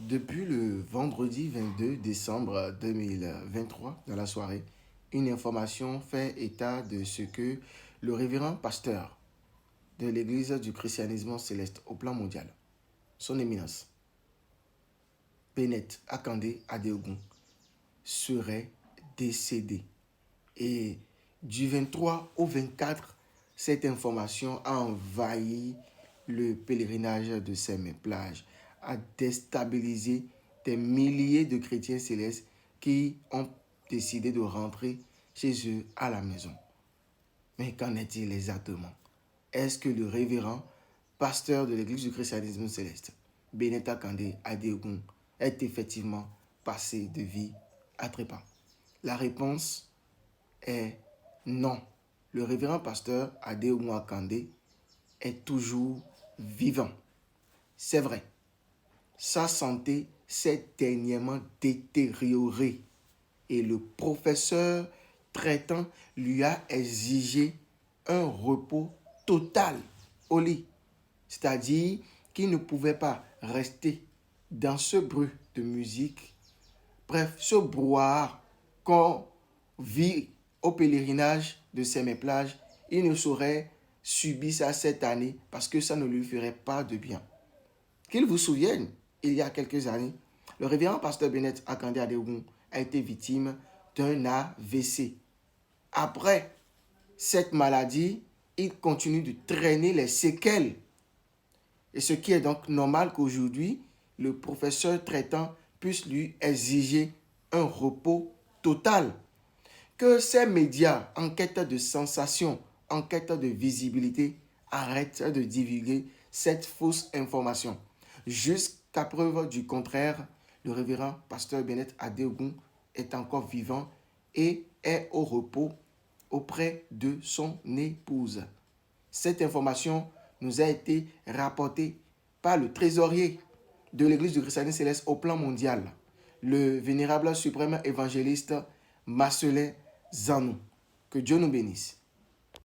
Depuis le vendredi 22 décembre 2023, dans la soirée, une information fait état de ce que le révérend pasteur de l'Église du christianisme céleste au plan mondial, son éminence, Bennett Akande Adeogun, serait décédé. Et du 23 au 24, cette information a envahi le pèlerinage de ces plages, a déstabilisé des milliers de chrétiens célestes qui ont décidé de rentrer chez eux à la maison. Mais qu'en est-il exactement? Est-ce que le révérend pasteur de l'Église du christianisme céleste, Bennett Akande Adeogun, est effectivement passé de vie à trépas? La réponse est non. Le révérend pasteur Adeogun Akande est toujours vivant. C'est vrai. Sa santé s'est dernièrement détériorée et le professeur traitant lui a exigé un repos total au lit. C'est-à-dire qu'il ne pouvait pas rester dans ce bruit de musique, bref, ce brouhaha qu'on vit au pèlerinage de Saint-Méplage. Il ne saurait subir ça cette année parce que ça ne lui ferait pas de bien. Qu'il vous souvienne, il y a quelques années, le révérend pasteur Bennett Akande Adeogun a été victime d'un AVC. Après cette maladie, il continue de traîner les séquelles. Et ce qui est donc normal qu'aujourd'hui, le professeur traitant puisse lui exiger un repos total. Que ces médias, en quête de sensation, en quête de visibilité, arrêtent de divulguer cette fausse information. Jusqu'à preuve du contraire, le révérend pasteur Bennett Adeogun est encore vivant et est au repos auprès de son épouse. Cette information nous a été rapportée par le trésorier de l'Église du christianisme céleste au plan mondial, le vénérable suprême évangéliste Marcellin Zanou. Que Dieu nous bénisse.